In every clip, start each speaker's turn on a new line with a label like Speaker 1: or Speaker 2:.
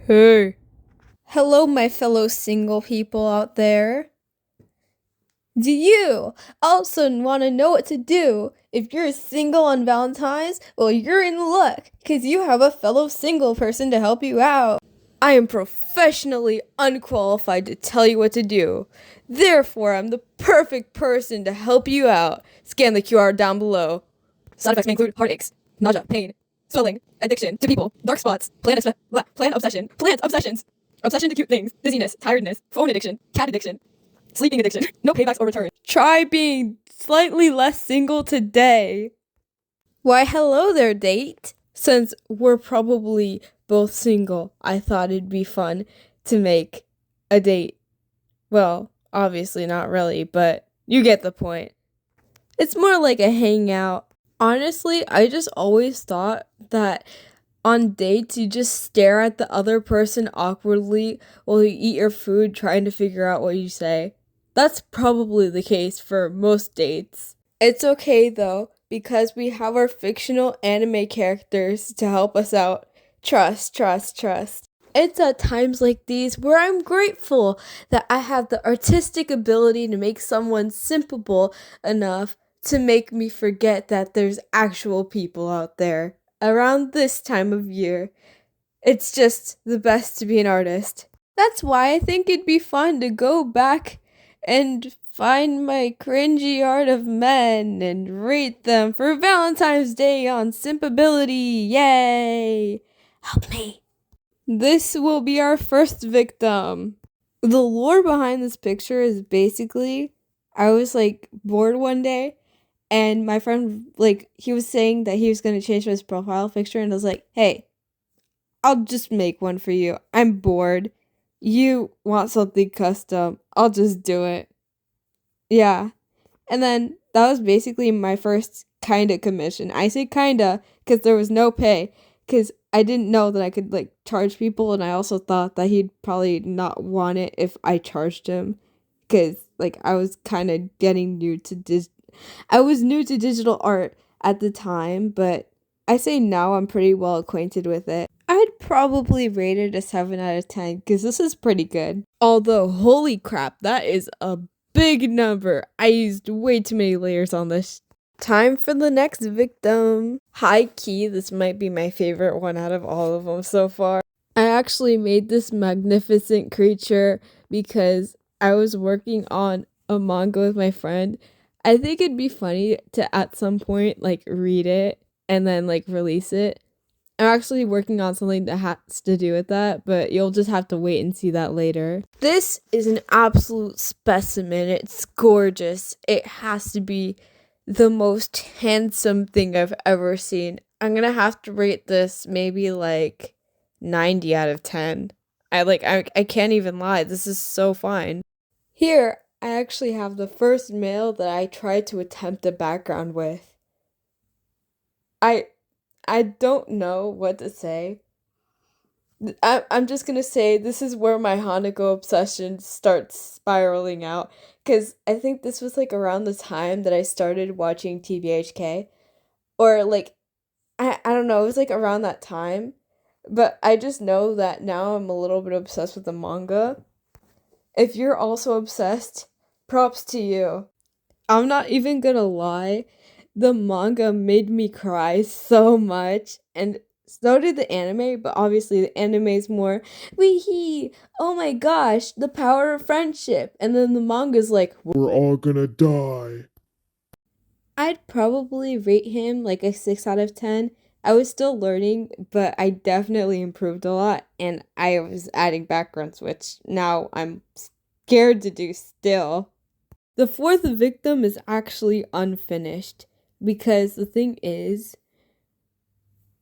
Speaker 1: Hey. Hello, my fellow single people out there. Do you also want to know what to do if you're single on Valentine's? Well, you're in luck because you have a fellow single person to help you out. I am professionally unqualified to tell you what to do. Therefore, I'm the perfect person to help you out. Scan the QR down below. Side effects may include heartaches, nausea, pain, swelling, addiction to people, dark spots, plant obsessions, obsession to cute things, dizziness, tiredness, phone addiction, cat addiction, sleeping addiction, no paybacks or return. Try being slightly less single today. Why, hello there, date. Since we're probably both single, I thought it'd be fun to make a date. Well, obviously not really, but you get the point. It's more like a hangout. Honestly, I just always thought that on dates you just stare at the other person awkwardly while you eat your food trying to figure out what you say. That's probably the case for most dates. It's okay though, because we have our fictional anime characters to help us out. Trust, trust, trust. It's at times like these where I'm grateful that I have the artistic ability to make someone simple enough to make me forget that there's actual people out there around this time of year. It's just the best to be an artist. That's why I think it'd be fun to go back and find my cringy art of men and rate them for Valentine's Day on Simpability. Yay! Help me. This will be our first victim. The lore behind this picture is basically I was like bored one day and my friend, like, he was saying that he was going to change his profile picture, and I was like, hey, I'll just make one for you. I'm bored. You want something custom. I'll just do it. Yeah. And then that was basically my first kinda commission. I say kinda because there was no pay, because I didn't know that I could, like, charge people, and I also thought that he'd probably not want it if I charged him, because, like, I was kind of getting new to I was new to digital art at the time, but I say now I'm pretty well acquainted with it. I'd probably rate it a 7 out of 10 because this is pretty good. Although, holy crap, that is a big number. I used way too many layers on this. Time for the next victim. High key, this might be my favorite one out of all of them so far. I actually made this magnificent creature because I was working on a manga with my friend. I think it'd be funny to at some point like read it and then like release it. I'm actually working on something that has to do with that, but you'll just have to wait and see that later. This is an absolute specimen. It's gorgeous. It has to be the most handsome thing I've ever seen. I'm gonna have to rate this maybe like 90 out of 10. I can't even lie. This is so fine. Here, I actually have the first male that I tried to attempt a background with. I I don't know what to say. I'm just gonna say this is where my Hanako obsession starts spiraling out. Because I think this was like around the time that I started watching TBHK. Or like, I don't know, it was like around that time. But I just know that now I'm a little bit obsessed with the manga. If you're also obsessed, props to you. I'm not even gonna lie, the manga made me cry so much, and so did the anime, but obviously the anime's more, wee oh my gosh, the power of friendship, and then the manga's like,
Speaker 2: We're all gonna die.
Speaker 1: I'd probably rate him like a 6 out of 10. I was still learning, but I definitely improved a lot, and I was adding backgrounds, which now I'm scared to do still. The fourth victim is actually unfinished because the thing is,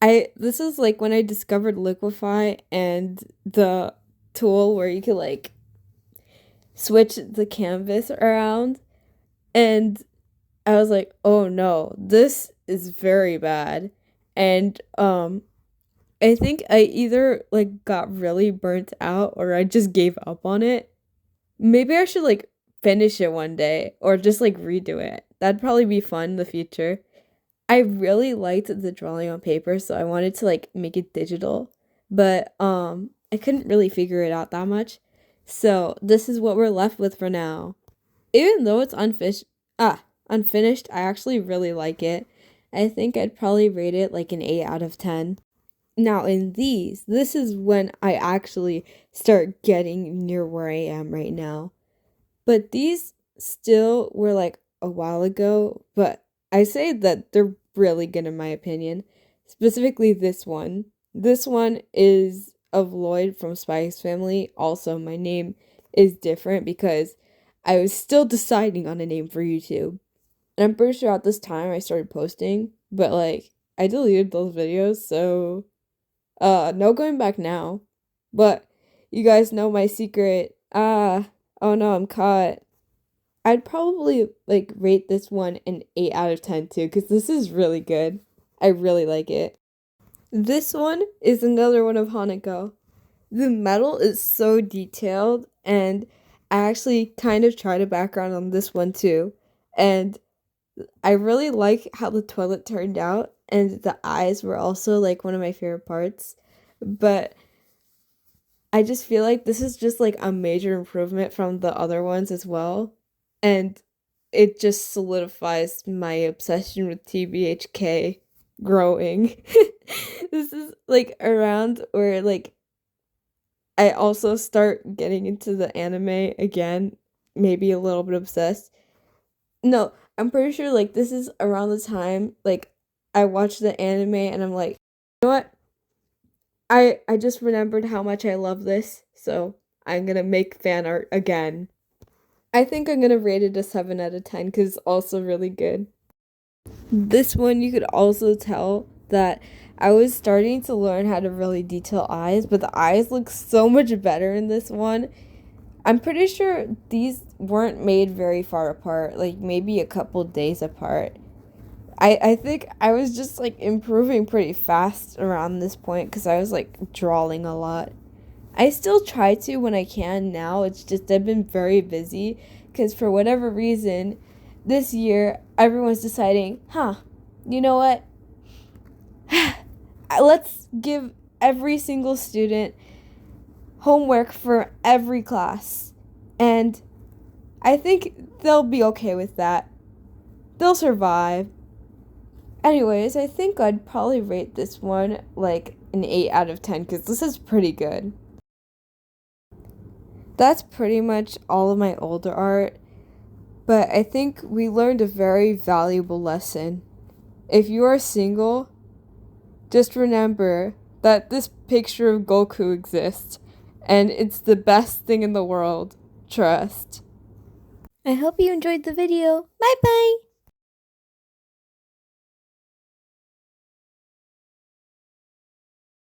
Speaker 1: this is like when I discovered Liquify and the tool where you could like switch the canvas around, and I was like, "Oh no, this is very bad." And I think I either like got really burnt out or I just gave up on it. Maybe I should like finish it one day or just like redo it. That'd probably be fun in the future. I really liked the drawing on paper, so I wanted to like make it digital. But I couldn't really figure it out that much. So this is what we're left with for now. Even though it's unfinished, I actually really like it. I think I'd probably rate it like an 8 out of 10. Now in this is when I actually start getting near where I am right now. But these still were like a while ago, but I say that they're really good in my opinion. Specifically this one. This one is of Lloyd from Spike's Family. Also, my name is different because I was still deciding on a name for YouTube. And I'm pretty sure at this time I started posting, but like I deleted those videos, so no going back now. But you guys know my secret. Oh no, I'm caught. I'd probably like rate this one an 8 out of 10 too, because this is really good. I really like it. This one is another one of Hanako. The metal is so detailed, and I actually kind of tried a background on this one too. And I really like how the toilet turned out, and the eyes were also like one of my favorite parts. But I just feel like this is just like a major improvement from the other ones as well. And it just solidifies my obsession with TBHK growing. This is like around where like I also start getting into the anime again, maybe a little bit obsessed. No, I'm pretty sure like this is around the time like I watch the anime and I'm like, you know what? I just remembered how much I love this, so I'm gonna make fan art again. I think I'm gonna rate it a 7 out of 10 because it's also really good. This one you could also tell that I was starting to learn how to really detail eyes, but the eyes look so much better in this one. I'm pretty sure these weren't made very far apart, like maybe a couple days apart. I think I was just like improving pretty fast around this point because I was like drawing a lot. I still try to when I can now. It's just I've been very busy because for whatever reason, this year everyone's deciding, you know what? Let's give every single student homework for every class. And I think they'll be okay with that. They'll survive. Anyways, I think I'd probably rate this one like an 8 out of 10 because this is pretty good. That's pretty much all of my older art, but I think we learned a very valuable lesson. If you are single, just remember that this picture of Goku exists, and it's the best thing in the world. Trust. I hope you enjoyed the video. Bye bye!